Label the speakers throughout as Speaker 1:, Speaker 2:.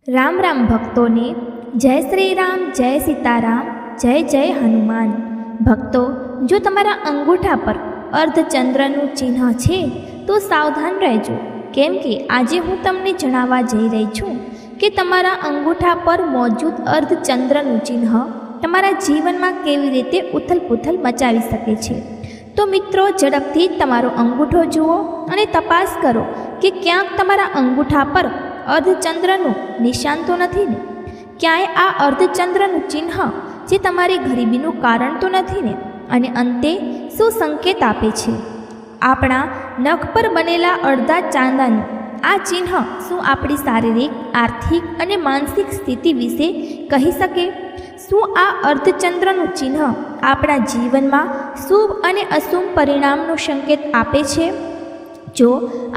Speaker 1: રામ રામ ભક્તોને જય શ્રી રામ, જય સીતારામ, જય જય હનુમાન. ભક્તો, જો તમારા અંગૂઠા પર અર્ધચંદ્રનું ચિહ્ન છે તો સાવધાન રહેજો, કેમ કે આજે હું તમને જણાવવા જઈ રહી છું કે તમારા અંગૂઠા પર મોજૂદ અર્ધચંદ્રનું ચિહ્ન તમારા જીવનમાં કેવી રીતે ઉથલપુથલ મચાવી શકે છે. તો મિત્રો, ઝડપથી તમારો અંગૂઠો જુઓ અને તપાસ કરો કે ક્યાંક તમારા અંગૂઠા પર અર્ધચંદ્રનું નિશાન તો નથી ને? ક્યાંય આ અર્ધચંદ્રનું ચિહ્ન જે તમારી ગરીબીનું કારણ તો નથી ને? અને અંતે શું સંકેત આપે છે? આપણા નખ પર બનેલા અડધા ચાંદાનું આ ચિહ્ન શું આપણી શારીરિક, આર્થિક અને માનસિક સ્થિતિ વિશે કહી શકે? શું આ અર્ધચંદ્રનું ચિહ્ન આપણા જીવનમાં શુભ અને અશુભ પરિણામનો સંકેત આપે છે? જો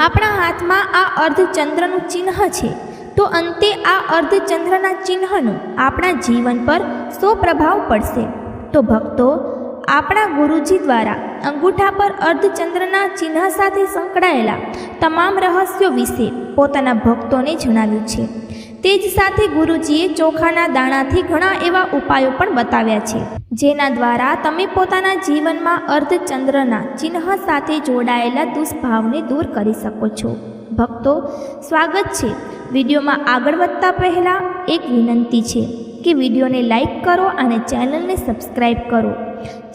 Speaker 1: આપણા હાથમાં આ અર્ધચંદ્રનું ચિહ્ન છે તો અંતે આ અર્ધચંદ્રના ચિહ્નનો આપણા જીવન પર શું પ્રભાવ પડશે? તો ભક્તો, આપણા ગુરુજી દ્વારા અંગૂઠા પર અર્ધચંદ્રના ચિહ્ન સાથે સંકળાયેલા તમામ રહસ્યો વિશે પોતાના ભક્તોને જણાવ્યું છે. તે જ સાથે ગુરુજીએ ચોખાના દાણાથી ઘણા એવા ઉપાયો પણ બતાવ્યા છે, જેના દ્વારા તમે પોતાના જીવનમાં અર્ધચંદ્રના ચિહ્ન સાથે જોડાયેલા દુષ્ભાવને દૂર કરી શકો છો. ભક્તો, સ્વાગત છે. વિડીયોમાં આગળ વધતા પહેલાં એક વિનંતી છે કે વિડીયોને લાઈક કરો અને ચેનલને સબસ્ક્રાઈબ કરો,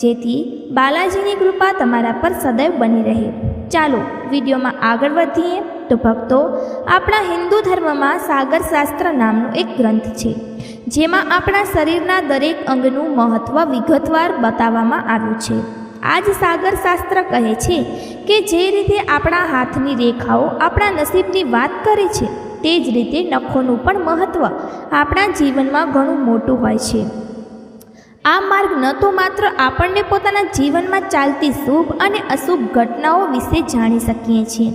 Speaker 1: જેથી બાલાજીની કૃપા તમારા પર સદૈવ બની રહે. ચાલો વિડીયોમાં આગળ વધીએ. તો ભક્તો, આપણા હિન્દુ ધર્મમાં સાગર શાસ્ત્ર નામનો એક ગ્રંથ છે, જેમાં આપણા શરીરના દરેક અંગનું મહત્ત્વ વિગતવાર બતાવવામાં આવ્યું છે. આ જ સાગર શાસ્ત્ર કહે છે કે જે રીતે આપણા હાથની રેખાઓ આપણા નસીબની વાત કરે છે, તે જ રીતે નખોનું પણ મહત્ત્વ આપણા જીવનમાં ઘણું મોટું હોય છે. આ માર્ગ ન તો માત્ર આપણને પોતાના જીવનમાં ચાલતી શુભ અને અશુભ ઘટનાઓ વિશે જાણી શકીએ છીએ,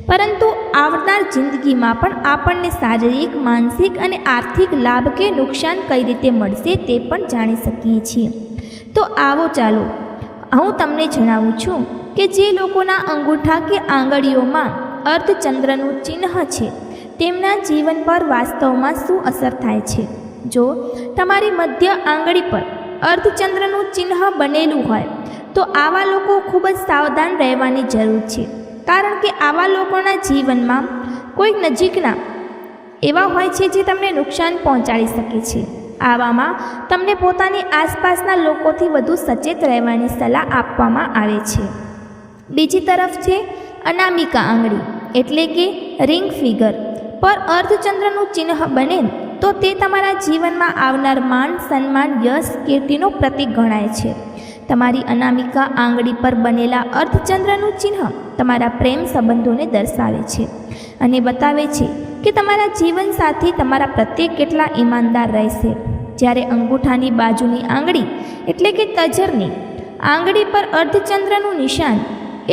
Speaker 1: પરંતુ આવનાર જિંદગીમાં પણ આપણને શારીરિક, માનસિક અને આર્થિક લાભ કે નુકસાન કઈ રીતે મળશે તે પણ જાણી શકીએ છીએ. તો આવો ચાલો હું તમને જણાવું છું કે જે લોકોના અંગૂઠા કે આંગળીઓમાં અર્ધચંદ્રનું ચિહ્ન છે, તેમના જીવન પર વાસ્તવમાં શું અસર થાય છે. જો તમારી મધ્ય આંગળી પર અર્ધચંદ્રનું ચિહ્ન બનેલું હોય તો આવા લોકો ખૂબ જ સાવધાન રહેવાની જરૂર છે, કારણ કે આવા લોકોના જીવનમાં કોઈક નજીકના એવા હોય છે જે તમને નુકસાન પહોંચાડી શકે છે. આવામાં તમને પોતાની આસપાસના લોકોથી વધુ સચેત રહેવાની સલાહ આપવામાં આવે છે. બીજી તરફ છે અનામિકા આંગળી એટલે કે રિંગ ફિંગર પર અર્ધચંદ્રનું ચિહ્ન બને તો તે તમારા જીવનમાં આવનાર માન, સન્માન, યશ, કીર્તિનો પ્રતીક ગણાય છે. તમારી અનામિકા આંગળી પર બનેલા અર્ધચંદ્રનું ચિહ્ન તમારા પ્રેમ સંબંધોને દર્શાવે છે અને બતાવે છે કે તમારા જીવનસાથી તમારા પ્રત્યે કેટલા ઈમાનદાર રહેશે. જ્યારે અંગૂઠાની બાજુની આંગળી એટલે કે તજરની આંગળી પર અર્ધચંદ્રનું નિશાન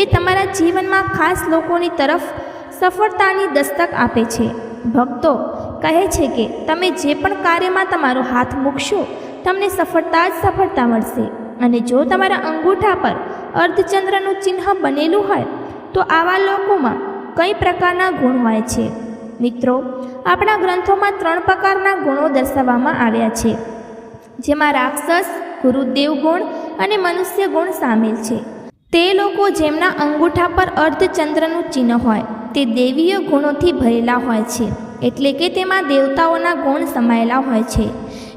Speaker 1: એ તમારા જીવનમાં ખાસ લોકોની તરફ સફળતાની દસ્તક આપે છે. ભક્તો કહે છે કે તમે જે પણ કાર્યમાં તમારો હાથ મૂકશો, તમને સફળતા જ સફળતા મળશે. અને જો તમારા અંગૂઠા પર અર્ધચંદ્રનું ચિહ્ન બનેલું હોય તો આવા લોકોમાં કઈ પ્રકારના ગુણ હોય છે? મિત્રો, આપણા ગ્રંથોમાં 3 પ્રકારના ગુણો દર્શાવવામાં આવ્યા છે, જેમાં રાક્ષસ, ગુરુદેવ ગુણ અને મનુષ્ય ગુણ સામેલ છે. તે લોકો જેમના અંગૂઠા પર અર્ધચંદ્રનું ચિહ્ન હોય તે દૈવીય ગુણોથી ભરેલા હોય છે, એટલે કે તેમાં દેવતાઓના ગુણ સમાયેલા હોય છે.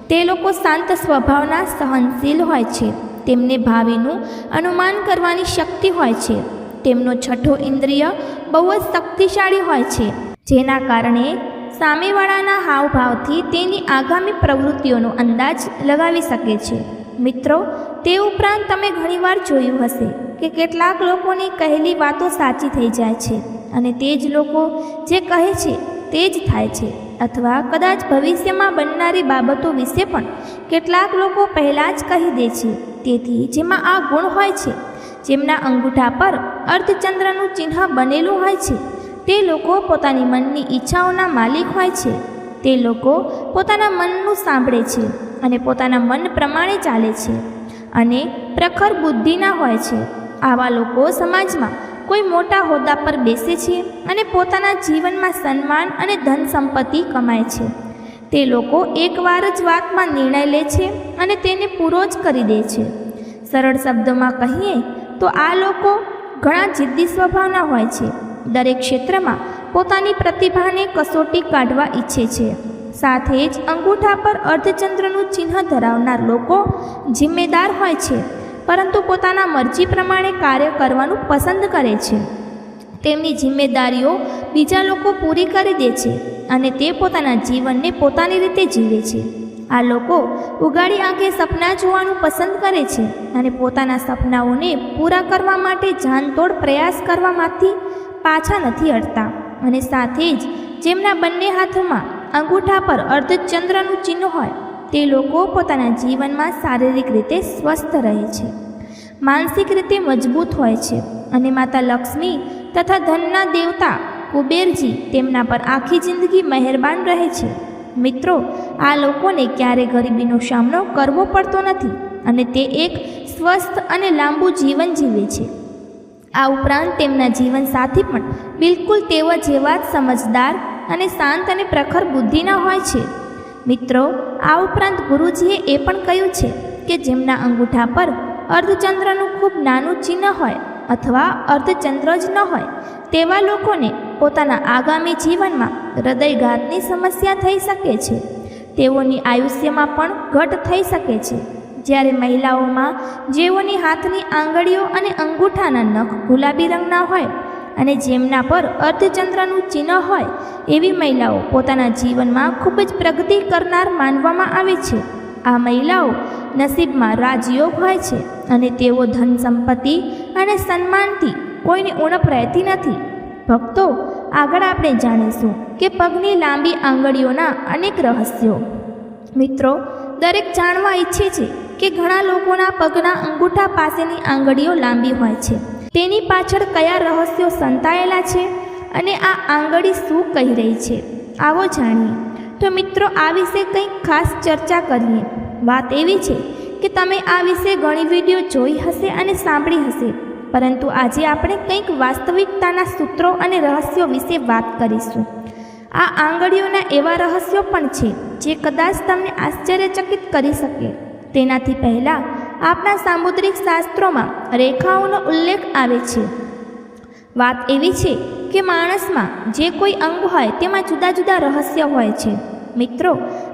Speaker 1: તે લોકો શાંત સ્વભાવના, સહનશીલ હોય છે. તેમને ભાવિનું અનુમાન કરવાની શક્તિ હોય છે. તેમનો છઠ્ઠો ઇન્દ્રિય બહુ જ શક્તિશાળી હોય છે, જેના કારણે સામેવાળાના હાવભાવથી તેની આગામી પ્રવૃત્તિઓનો અંદાજ લગાવી શકે છે. મિત્રો, તે ઉપરાંત તમે ઘણીવાર જોયું હશે કે કેટલાક લોકોની કહેલી વાતો સાચી થઈ જાય છે અને તે જ લોકો જે કહે છે તે જ થાય છે, અથવા કદાચ ભવિષ્યમાં બનનારી બાબતો વિશે પણ કેટલાક લોકો પહેલાં જ કહી દે છે. તેથી જેમાં આ ગુણ હોય છે, જેમના અંગૂઠા પર અર્ધચંદ્રનું ચિહ્ન બનેલું હોય છે, તે લોકો પોતાની મનની ઈચ્છાઓના માલિક હોય છે. તે લોકો પોતાના મનનું સાંભળે છે અને પોતાના મન પ્રમાણે ચાલે છે અને પ્રખર બુદ્ધિના હોય છે. આવા લોકો સમાજમાં કોઈ મોટા હોદ્દા પર બેસે છે અને પોતાના જીવનમાં સન્માન અને ધન સંપત્તિ કમાય છે. તે લોકો એકવાર જ વાતમાં નિર્ણય લે છે અને તેને પૂરો જ કરી દે છે. સરળ શબ્દોમાં કહીએ તો આ લોકો ઘણા જિદ્દી સ્વભાવના હોય છે. દરેક ક્ષેત્રમાં પોતાની પ્રતિભાને કસોટી કાઢવા ઈચ્છે છે. સાથે જ અંગૂઠા પર અર્ધચંદ્રનું ચિહ્ન ધરાવનાર લોકો જિમ્મેદાર હોય છે, પરંતુ પોતાના મરજી પ્રમાણે કાર્ય કરવાનું પસંદ કરે છે. તેમની જિમ્મેદારીઓ બીજા લોકો પૂરી કરી દે છે અને તે પોતાના જીવનને પોતાની રીતે જીવે છે. આ લોકો ઉગાડી આંખે સપના જોવાનું પસંદ કરે છે અને પોતાના સપનાઓને પૂરા કરવા માટે જાનતોડ પ્રયાસ કરવામાંથી પાછા નથી હટતા. અને સાથે જ જેમના બંને હાથોમાં અંગૂઠા પર અર્ધચંદ્રનું ચિહ્ન હોય તે લોકો પોતાના જીવનમાં શારીરિક રીતે સ્વસ્થ રહે છે, માનસિક રીતે મજબૂત હોય છે અને માતા લક્ષ્મી તથા ધનના દેવતા કુબેરજી તેમના પર આખી જિંદગી મહેરબાન રહે છે. મિત્રો, આ લોકોને ક્યારેય ગરીબીનો સામનો કરવો પડતો નથી અને તે એક સ્વસ્થ અને લાંબુ જીવન જીવે છે. આ ઉપરાંત તેમના જીવનસાથી પણ બિલકુલ તેઓ જેવા જ સમજદાર અને શાંત અને પ્રખર બુદ્ધિના હોય છે. મિત્રો, આ ઉપરાંત ગુરુજીએ એ પણ કહ્યું છે કે જેમના અંગૂઠા પર અર્ધચંદ્રનું ખૂબ નાનું ચિહ્ન હોય અથવા અર્ધચંદ્ર જ ન હોય તેવા લોકોને પોતાના આગામી જીવનમાં હૃદયઘાતની સમસ્યા થઈ શકે છે. તેઓની આયુષ્યમાં પણ ઘટ થઈ શકે છે. જ્યારે મહિલાઓમાં જેઓની હાથની આંગળીઓ અને અંગૂઠાના નખ ગુલાબી રંગના હોય અને જેમના પર અર્ધચંદ્રનું ચિહ્ન હોય એવી મહિલાઓ પોતાના જીવનમાં ખૂબ જ પ્રગતિ કરનાર માનવામાં આવે છે. આ મહિલાઓ નસીબમાં રાજયોગ હોય છે અને તેઓ ધન સંપત્તિ અને સન્માનથી કોઈની ઉણપ રહેતી નથી. ભક્તો, આગળ આપણે જાણીશું કે પગની લાંબી આંગળીઓના અનેક રહસ્યો. મિત્રો, દરેક જાણવા ઈચ્છે છે કે ઘણા લોકોના પગના અંગૂઠા પાસેની આંગળીઓ લાંબી હોય છે. તેની પાછળ કયા રહસ્યો સંતાયેલા છે અને આ આંગળી શું કહી રહી છે? આવો જાણીએ. તો મિત્રો, આ વિશે કંઈક ખાસ ચર્ચા કરીએ. વાત એવી છે કે તમે આ વિશે ઘણી વિડીયો જોઈ હશે અને સાંભળી હશે, પરંતુ આજે આપણે કંઈક વાસ્તવિકતાના સૂત્રો અને રહસ્યો વિશે વાત કરીશું. આ આંગળીઓના એવા રહસ્યો પણ છે જે કદાચ તમને આશ્ચર્યચકિત કરી શકે. તેનાથી પહેલાં આપણા સામુદ્રિક શાસ્ત્રોમાં રેખાઓનો ઉલ્લેખ આવે છે. વાત એવી છે કે માણસમાં જે કોઈ અંગ હોય તેમાં જુદા જુદા રહસ્ય હોય છે. મિત્રો,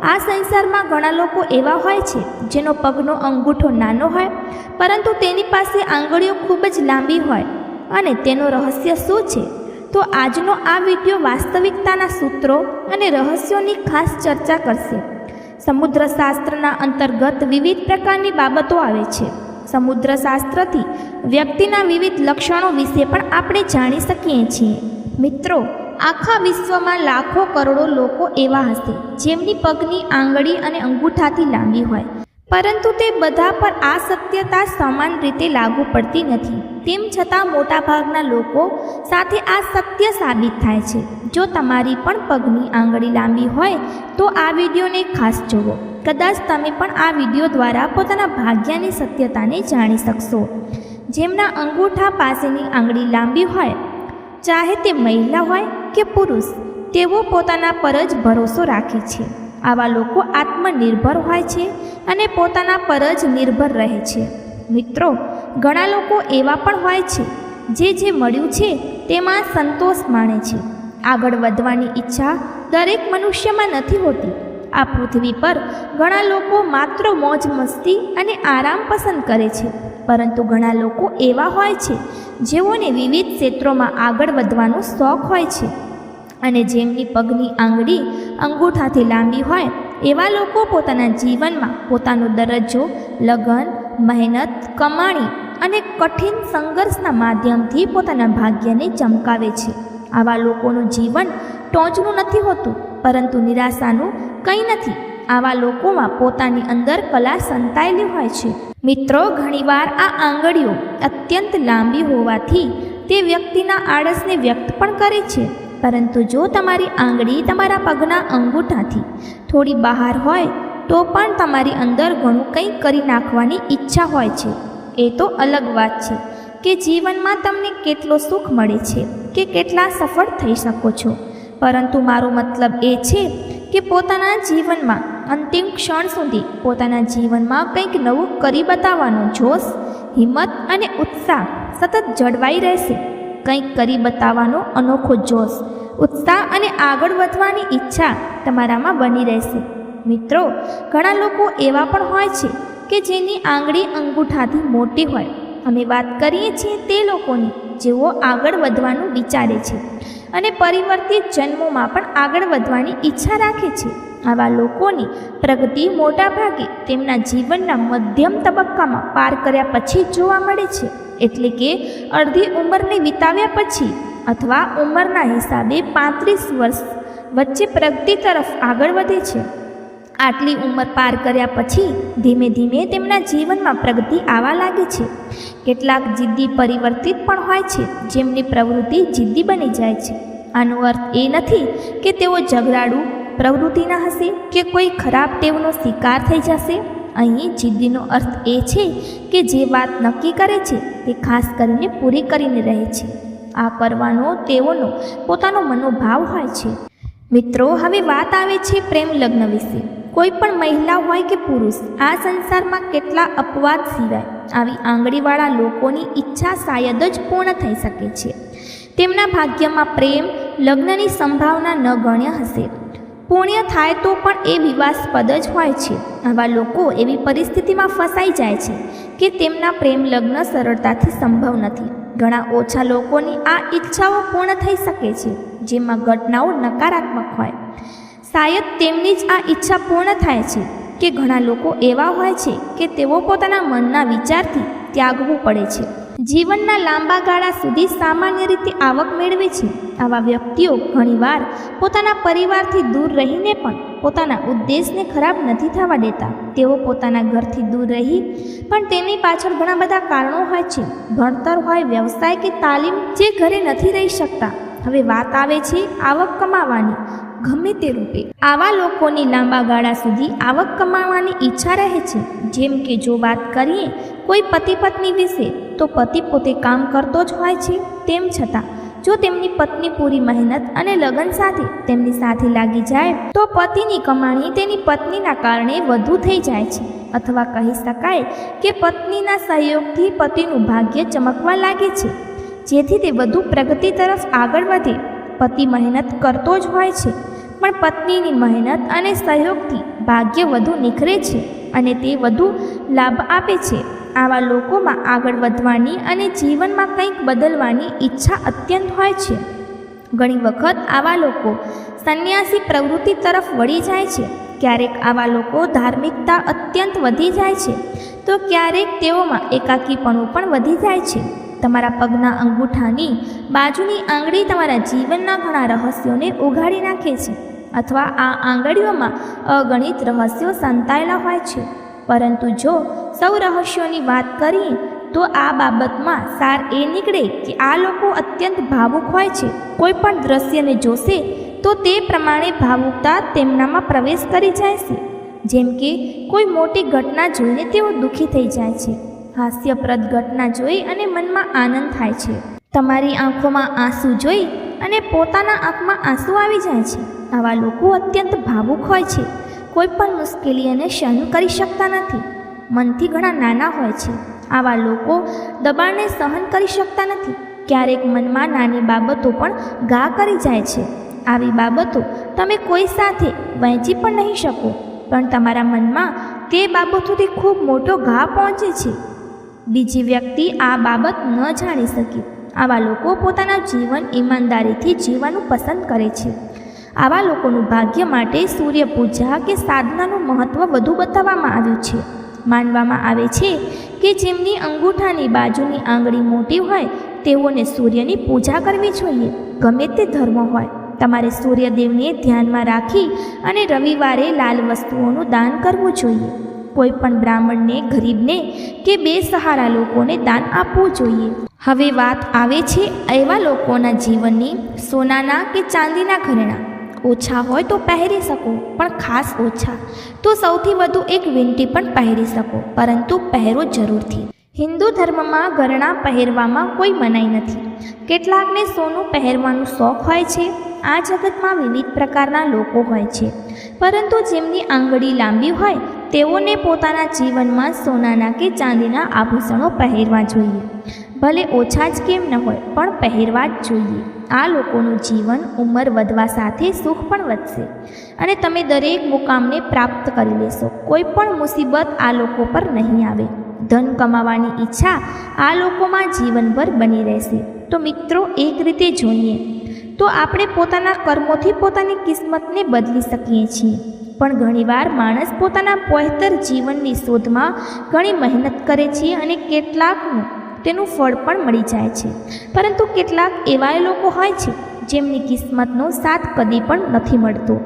Speaker 1: આ સંસારમાં ઘણા લોકો એવા હોય છે જેનો પગનો અંગૂઠો નાનો હોય પરંતુ તેની પાસે આંગળીઓ ખૂબ જ લાંબી હોય. અને તેનો રહસ્ય શું છે? તો આજનો આ વિડીયો વાસ્તવિકતાના સૂત્રો અને રહસ્યોની ખાસ ચર્ચા કરશે. સમુદ્રશાસ્ત્રના અંતર્ગત વિવિધ પ્રકારની બાબતો આવે છે. સમુદ્રશાસ્ત્રથી વ્યક્તિના વિવિધ લક્ષણો વિશે પણ આપણે જાણી શકીએ છીએ. મિત્રો, આખા વિશ્વમાં લાખો કરોડો લોકો એવા હશે જેમની પગની આંગળી અને અંગૂઠાથી લાંબી હોય, પરંતુ તે બધા પર આ સત્યતા સમાન રીતે લાગુ પડતી નથી. તેમ છતાં મોટાભાગના લોકો સાથે આ સત્ય સાબિત થાય છે. જો તમારી પણ પગની આંગળી લાંબી હોય તો આ વિડીયોને ખાસ જુઓ. કદાચ તમે પણ આ વિડીયો દ્વારા પોતાના ભાગ્યની સત્યતાને જાણી શકશો. જેમના અંગૂઠા પાસેની આંગળી લાંબી હોય, ચાહે તે મહિલા હોય કે પુરુષ, તેઓ પોતાના પર જ ભરોસો રાખે છે. આવા લોકો આત્મનિર્ભર હોય છે અને પોતાના પર જ નિર્ભર રહે છે. મિત્રો, ઘણા લોકો એવા પણ હોય છે જે મળ્યું છે તેમાં સંતોષ માણે છે. આગળ વધવાની ઈચ્છા દરેક મનુષ્યમાં નથી હોતી. આ પૃથ્વી પર ઘણા લોકો માત્ર મોજ મસ્તી અને આરામ પસંદ કરે છે, પરંતુ ઘણા લોકો એવા હોય છે જેઓને વિવિધ ક્ષેત્રોમાં આગળ વધવાનો શોખ હોય છે. અને જેમની પગની આંગળી અંગૂઠાથી લાંબી હોય એવા લોકો પોતાના જીવનમાં પોતાનો દરજ્જો લગન, મહેનત, કમાણી અને કઠિન સંઘર્ષના માધ્યમથી પોતાના ભાગ્યને ચમકાવે છે. આવા લોકોનું જીવન ટોચનું નથી હોતું, પરંતુ નિરાશાનું કંઈ નથી. આવા લોકોમાં પોતાની અંદર કલા સંતાયેલી હોય છે. મિત્રો, ઘણીવાર આ આંગળીઓ અત્યંત લાંબી હોવાથી તે વ્યક્તિના આળસને વ્યક્ત પણ કરે છે. પરંતુ જો તમારી આંગળી તમારા પગના અંગૂઠાથી થોડી બહાર હોય તો પણ તમારી અંદર ઘણું કંઈ કરી નાખવાની ઈચ્છા હોય છે. એ તો અલગ વાત છે કે જીવનમાં તમને કેટલો સુખ મળે છે કે કેટલા સફળ થઈ શકો છો. પરંતુ મારો મતલબ એ છે કે પોતાના જીવનમાં અંતિમ ક્ષણ સુધી પોતાના જીવનમાં કંઈક નવું કરી બતાવવાનો જોશ, હિંમત અને ઉત્સાહ સતત જળવાઈ રહેશે. કંઈક કરી બતાવવાનો અનોખો જોશ, ઉત્સાહ અને આગળ વધવાની ઈચ્છા તમારામાં બની રહેશે. મિત્રો, ઘણા લોકો એવા પણ હોય છે કે જેની આંગળી અંગૂઠાથી મોટી હોય. અમે વાત કરીએ છીએ તે લોકોની જેઓ આગળ વધવાનું વિચારે છે અને પરિવર્તિત જન્મોમાં પણ આગળ વધવાની ઈચ્છા રાખે છે. આવા લોકોની પ્રગતિ મોટાભાગે તેમના જીવનના મધ્યમ તબક્કામાં પાર કર્યા પછી જ જોવા મળે છે, એટલે કે અડધી ઉંમરને વિતાવ્યા પછી અથવા ઉંમરના હિસાબે 35 વર્ષ વચ્ચે પ્રગતિ તરફ આગળ વધે છે. આટલી ઉંમર પાર કર્યા પછી ધીમે ધીમે તેમના જીવનમાં પ્રગતિ આવવા લાગે છે. કેટલાક જિદ્દી પરિવર્તિત પણ હોય છે જેમની પ્રવૃત્તિ જિદ્દી બની જાય છે. આનો અર્થ એ નથી કે તેઓ ઝઘડાળુ પ્રવૃત્તિના હશે કે કોઈ ખરાબ ટેવનો શિકાર થઈ જશે. અહીં જિદ્દીનો અર્થ એ છે કે જે વાત નક્કી કરે છે તે ખાસ કરીને પૂરી કરીને રહે છે. આ કરવાનો તેઓનો પોતાનો મનોભાવ હોય છે. મિત્રો, હવે વાત આવે છે પ્રેમ લગ્ન વિશે. કોઈ પણ મહિલા હોય કે પુરુષ, આ સંસારમાં કેટલા અપવાદ સિવાય આવી આંગળીવાળા લોકોની ઈચ્છા શાયદ જ પૂર્ણ થઈ શકે છે. તેમના ભાગ્યમાં પ્રેમ લગ્નની સંભાવના ન ગણ્ય હશે. પુણ્ય થાય તો પણ એ વિવાદાસ્પદ જ હોય છે. આવા લોકો એવી પરિસ્થિતિમાં ફસાઈ જાય છે કે તેમના પ્રેમ લગ્ન સરળતાથી સંભવ નથી. ઘણા ઓછા લોકોની આ ઈચ્છાઓ પૂર્ણ થઈ શકે છે જેમાં ઘટનાઓ નકારાત્મક હોય. શાયદ તેમની જ આ ઈચ્છા પૂર્ણ થાય છે કે ઘણા લોકો એવા હોય છે કે તેઓ પોતાના મનના વિચારથી ત્યાગવું પડે છે. જીવનના લાંબા ગાળા સુધી સામાન્ય રીતે આવક મેળવે છે. આવા વ્યક્તિઓ ઘણીવાર પોતાના પરિવારથી દૂર રહીને પણ પોતાના ઉદ્દેશને ખરાબ નથી થવા દેતા. તેઓ પોતાના ઘરથી દૂર રહી પણ તેની પાછળ ઘણા બધા કારણો હોય છે. ભણતર હોય, વ્યવસાય કે તાલીમ, જે ઘરે નથી રહી શકતા. હવે વાત આવે છે આવક કમાવાની, ગમે તે રૂપે. આવા લોકોની લાંબા ગાળા સુધી આવક કમાવાની ઈચ્છા રહે છે. જેમ કે જો વાત કરીએ કોઈ પતિ પત્ની વિશે, તો પતિ પોતે કામ કરતો જ હોય છે. તેમ છતાં જો તેમની પત્ની પૂરી મહેનત અને લગન સાથે તેમની સાથે લાગી જાય તો પતિની કમાણી તેની પત્નીના કારણે વધુ થઈ જાય છે. અથવા કહી શકાય કે પત્નીના સહયોગથી પતિનું ભાગ્ય ચમકવા લાગે છે, જેથી તે વધુ પ્રગતિ તરફ આગળ વધે. પતિ મહેનત કરતો જ હોય છે પણ પત્નીની મહેનત અને સહયોગથી ભાગ્ય વધુ નિખરે છે અને તે વધુ લાભ આપે છે. આવા લોકોમાં આગળ વધવાની અને જીવનમાં કંઈક બદલવાની ઈચ્છા અત્યંત હોય છે. ઘણી વખત આવા લોકો સંન્યાસી પ્રવૃત્તિ તરફ વળી જાય છે. ક્યારેક આવા લોકો ધાર્મિકતા અત્યંત વધી જાય છે તો ક્યારેક તેઓમાં એકાકીપણું પણ વધી જાય છે. તમારા પગના અંગૂઠાની બાજુની આંગળી તમારા જીવનના ઘણા રહસ્યોને ઉઘાડી નાખે છે, અથવા આ આંગળીઓમાં અગણિત રહસ્યો સંતાયેલા હોય છે. પરંતુ જો સૌ રહસ્યોની વાત કરીએ તો આ બાબતમાં સાર એ નીકળે કે આ લોકો અત્યંત ભાવુક હોય છે. કોઈ પણ દ્રશ્યને જોશે તો તે પ્રમાણે ભાવુકતા તેમનામાં પ્રવેશ કરી જાય છે. જેમ કે કોઈ મોટી ઘટના જોઈને તેઓ દુઃખી થઈ જાય છે. હાસ્યપ્રદ ઘટના જોઈ અને મનમાં આનંદ થાય છે. તમારી આંખોમાં આંસુ જોઈ અને પોતાના આંખમાં આંસુ આવી જાય છે. આવા લોકો અત્યંત ભાવુક હોય છે. કોઈ પણ મુશ્કેલીઓને સહન કરી શકતા નથી. મનથી ઘણા નાના હોય છે. આવા લોકો દબાણને સહન કરી શકતા નથી. ક્યારેક મનમાં નાની બાબતો પણ ઘા કરી જાય છે. આવી બાબતો તમે કોઈ સાથે વહેંચી પણ નહીં શકો, પણ તમારા મનમાં તે બાબતોથી ખૂબ મોટો ઘા પહોંચે છે. બીજી વ્યક્તિ આ બાબત ન જાણી શકે. આવા લોકો પોતાના જીવન ઈમાનદારીથી જીવવાનું પસંદ કરે છે. આવા લોકોનું ભાગ્ય માટે સૂર્ય પૂજા કે સાધનાનું મહત્ત્વ વધુ બતાવવામાં આવ્યું છે. માનવામાં આવે છે કે જેમની અંગૂઠાની બાજુની આંગળી મોટી હોય તેઓને સૂર્યની પૂજા કરવી જોઈએ. ગમે તે ધર્મ હોય, તમારે સૂર્યદેવને ધ્યાનમાં રાખી અને રવિવારે લાલ વસ્તુઓનું દાન કરવું જોઈએ. કોઈ પણ બ્રાહ્મણને, ગરીબને કે બેસહારા લોકોને દાન આપવું જોઈએ. હવે વાત આવે છે એવા લોકોના જીવનની. સોનાના કે ચાંદીના ઘરેણાં ઓછા હોય તો પહેરી શકો, પણ ખાસ ઓછા તો સૌથી વધુ એક વીંટી પણ પહેરી શકો, પરંતુ પહેરો જરૂરથી. હિન્દુ ધર્મમાં ઘરેણાં પહેરવામાં કોઈ મનાઈ નથી. કેટલાકને સોનું પહેરવાનું શોખ હોય છે. આ જગતમાં વિવિધ પ્રકારના લોકો હોય છે, પરંતુ જેમની આંગળી લાંબી હોય તેઓને પોતાના જીવનમાં સોનાના કે ચાંદીના આભૂષણો પહેરવા જોઈએ. ભલે ઓછા જ કેમ ન હોય, પણ પહેરવા જ જોઈએ. આ લોકોનું જીવન ઉંમર વધવા સાથે સુખ પણ વધશે અને તમે દરેક મુકામને પ્રાપ્ત કરી લેશો. કોઈ પણ મુસીબત આ લોકો પર નહીં આવે. ધન કમાવાની ઈચ્છા આ લોકોમાં જીવનભર બની રહેશે. તો મિત્રો, એક રીતે જોઈએ તો આપણે પોતાના કર્મોથી પોતાની કિસ્મતને બદલી શકીએ છીએ. પણ ઘણીવાર માણસ પોતાના પોહતર જીવનની શોધમાં ઘણી મહેનત કરે છે અને કેટલાકનું તેનું ફળ પણ મળી જાય છે. પરંતુ કેટલાક એવા લોકો હોય છે જેમની કિસ્મતનો સાથ કદી પણ નથી મળતો.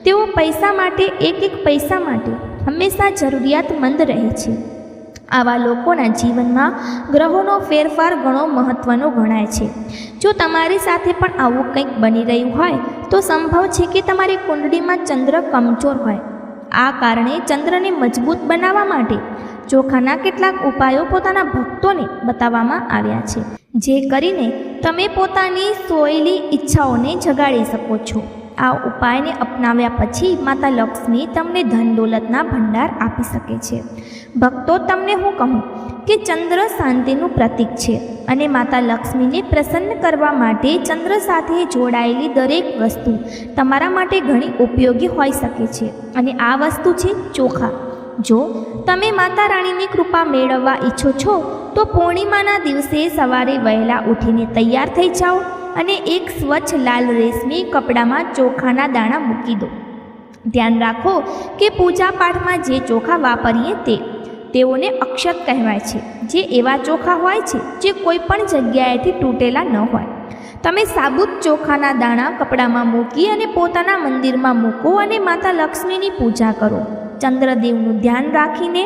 Speaker 1: તેઓ પૈસા માટે, એક પૈસા માટે હંમેશા જરૂરિયાતમંદ રહે છે. આવા લોકોના જીવનમાં ગ્રહોનો ફેરફાર ઘણો મહત્ત્વનો ગણાય છે. જો તમારી સાથે પણ આવું કંઈક બની રહ્યું હોય તો સંભવ છે કે તમારી કુંડળીમાં ચંદ્ર કમજોર હોય. આ કારણે ચંદ્રને મજબૂત બનાવવા માટે ચોખાના કેટલાક ઉપાયો પોતાના ભક્તોને બતાવવામાં આવ્યા છે, જે કરીને તમે પોતાની સોયેલી ઈચ્છાઓને જગાડી શકો છો. આ ઉપાયને અપનાવ્યા પછી માતા લક્ષ્મી તમને ધન દોલતના ભંડાર આપી શકે છે. ભક્તો, તમને હું કહું કે ચંદ્ર શાંતિનું પ્રતીક છે અને માતા લક્ષ્મીને પ્રસન્ન કરવા માટે ચંદ્ર સાથે જોડાયેલી દરેક વસ્તુ તમારા માટે ઘણી ઉપયોગી હોઈ શકે છે. અને આ વસ્તુ છે ચોખા. જો તમે માતા રાણીની કૃપા મેળવવા ઈચ્છો છો તો પૂર્ણિમાના દિવસે સવારે વહેલા ઉઠીને તૈયાર થઈ જાઓ અને એક સ્વચ્છ લાલ રેશમી કપડામાં ચોખાના દાણા મૂકી દો. ધ્યાન રાખો કે પૂજા પાઠમાં જે ચોખા વાપરીએ તેઓને અક્ષત કહેવાય છે, જે એવા ચોખા હોય છે જે કોઈ પણ જગ્યાએથી તૂટેલા ન હોય. તમે સાબુત ચોખાના દાણા કપડામાં મૂકી અને પોતાના મંદિરમાં મૂકો અને માતા લક્ષ્મીની પૂજા કરો. ચંદ્રદેવનું ધ્યાન રાખીને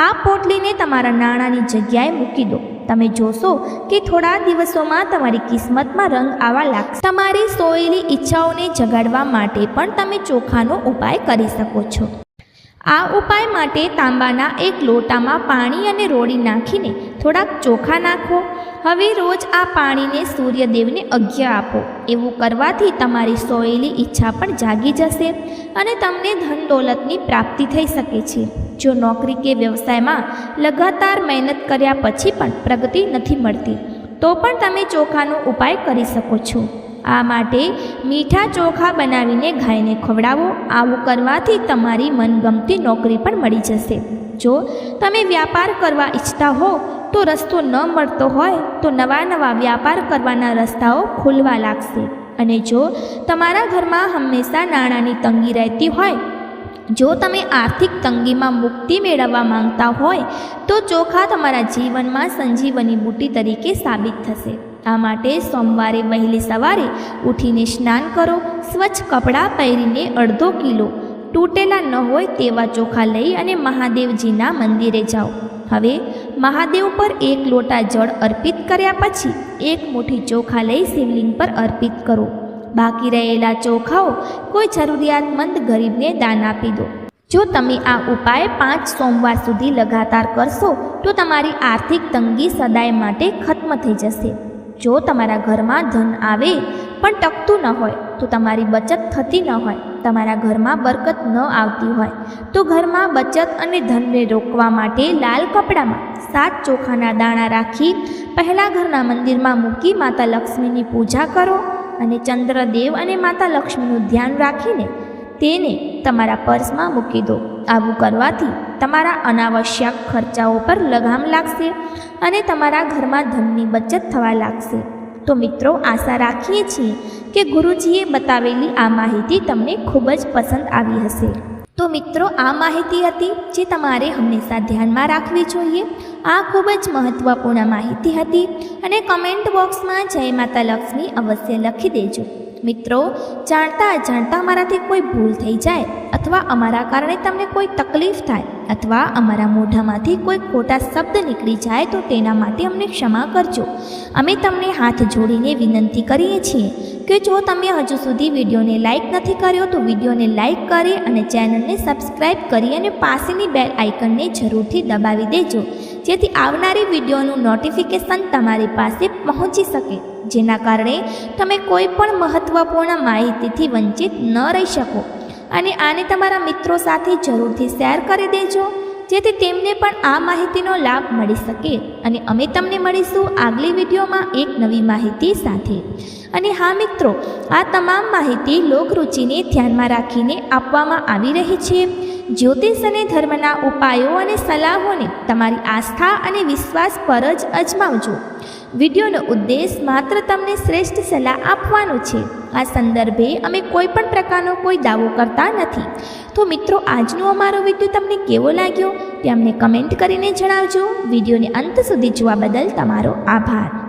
Speaker 1: આ પોટલીને તમારા નાણાંની જગ્યાએ મૂકી દો. તમે જોશો કે થોડા દિવસોમાં તમારી કિસ્મતમાં રંગ આવવા લાગશે. તમારી સોયેલી ઈચ્છાઓને જગાડવા માટે પણ તમે ચોખાનો ઉપાય કરી શકો છો. આ ઉપાય માટે તાંબાના એક લોટામાં પાણી અને રોળી નાખીને થોડાક ચોખા નાખો. હવે રોજ આ પાણીને સૂર્યદેવને અર્ઘ્ય આપો. એવું કરવાથી તમારી સોયેલી ઈચ્છા પણ જાગી જશે અને તમને ધન દોલતની પ્રાપ્તિ થઈ શકે છે. જો નોકરી કે વ્યવસાયમાં લગાતાર મહેનત કર્યા પછી પણ પ્રગતિ નથી મળતી તો પણ તમે ચોખાનો ઉપાય કરી શકો છો. આ માટે મીઠા ચોખા બનાવીને ગાયને ખવડાવો. આવું કરવાથી તમારી મનગમતી નોકરી પણ મળી જશે. જો તમે વ્યાપાર કરવા ઈચ્છતા હો તો રસ્તો ન મળતો હોય તો નવા વ્યાપાર કરવાના રસ્તાઓ ખુલવા લાગશે. અને જો તમારા ઘરમાં હંમેશા નાણાંની તંગી રહેતી હોય, જો તમે આર્થિક તંગીમાં મુક્તિ મેળવવા માંગતા હોય તો ચોખા તમારા જીવનમાં સંજીવની બુટ્ટી તરીકે સાબિત થશે. આ માટે સોમવારે વહેલી સવારે ઉઠીને સ્નાન કરો. સ્વચ્છ કપડાં પહેરીને અડધો કિલો તૂટેલા ન હોય તેવા ચોખા લઈ અને મહાદેવજીના મંદિરે જાઓ. હવે મહાદેવ પર એક લોટા જળ અર્પિત કર્યા પછી એક મુઠ્ઠી ચોખા લઈ શિવલિંગ પર અર્પિત કરો. બાકી રહેલા ચોખાઓ કોઈ જરૂરિયાતમંદ ગરીબને દાન આપી દો. જો તમે આ ઉપાય 5 સોમવાર સુધી લગાતાર કરશો તો તમારી આર્થિક તંગી સદાય માટે ખત્મ થઈ જશે. જો તમારા ઘરમાં ધન આવે પણ ટકતું ન હોય, તો તમારી બચત થતી ન હોય, તમારા ઘરમાં બરકત ન આવતી હોય, તો ઘરમાં બચત અને ધનને રોકવા માટે લાલ કપડામાં 7 ચોખાના દાણા રાખી પહેલાં ઘરના મંદિરમાં મૂકી માતા લક્ષ્મીની પૂજા કરો અને ચંદ્રદેવ અને માતા લક્ષ્મીનું ધ્યાન રાખીને તેને તમારા પર્સમાં મૂકી દો. આવું કરવાથી તમારા અનાવશ્યક ખર્ચાઓ પર લગામ લાગશે અને તમારા ઘરમાં ધનની બચત થવા લાગશે. તો મિત્રો, આશા રાખીએ છીએ કે ગુરુજીએ બતાવેલી આ માહિતી તમને ખૂબ જ પસંદ આવી હશે. તો મિત્રો, આ માહિતી હતી જે તમારે હંમેશા ધ્યાનમાં રાખવી જોઈએ. આ ખૂબ જ મહત્ત્વપૂર્ણ માહિતી હતી અને કમેન્ટ બોક્સમાં જય માતા લક્ષ્મી અવશ્ય લખી દેજો. મિત્રો, જાણતા અજાણતા અમારાથી કોઈ ભૂલ થઈ જાય અથવા અમારા કારણે તમને કોઈ તકલીફ થાય અથવા અમારા મોઢામાંથી કોઈ ખોટા શબ્દ નીકળી જાય તો તેના માટે અમને ક્ષમા કરજો. અમે તમને હાથ જોડીને વિનંતી કરીએ છીએ કે જો તમે હજુ સુધી વિડીયોને લાઇક નથી કર્યો તો વિડીયોને લાઇક કરી અને ચેનલને સબસ્ક્રાઈબ કરી અને પાસેની બેલ આઇકનને જરૂરથી દબાવી દેજો, જેથી આવનારી વિડીયોનું નોટિફિકેશન તમારી પાસે પહોંચી શકે, જેના કારણે તમે કોઈ પણ મહત્ત્વપૂર્ણ માહિતીથી વંચિત ન રહી શકો. અને આને તમારા મિત્રો સાથે જરૂરથી શેર કરી દેજો, જેથી તેમને પણ આ માહિતીનો લાભ મળી શકે. અને અમે તમને મળીશું આગલી વિડીયોમાં એક નવી માહિતી સાથે. અને હા મિત્રો, આ તમામ માહિતી લોકરુચિને ધ્યાનમાં રાખીને આપવામાં આવી રહી છે. જ્યોતિષ અને ધર્મના ઉપાયો અને સલાહોને તમારી આસ્થા અને વિશ્વાસ પર જ અજમાવજો. વિડીયોનો ઉદ્દેશ માત્ર તમને શ્રેષ્ઠ સલાહ આપવાનો છે. આ સંદર્ભે અમે કોઈ પણ પ્રકારનો કોઈ દાવો કરતા નથી. તો મિત્રો, આજનો અમારો વિડીયો તમને કેવો લાગ્યો તે અમને કમેન્ટ કરીને જણાવજો. વિડીયોને અંત સુધી જોવા બદલ તમારો આભાર.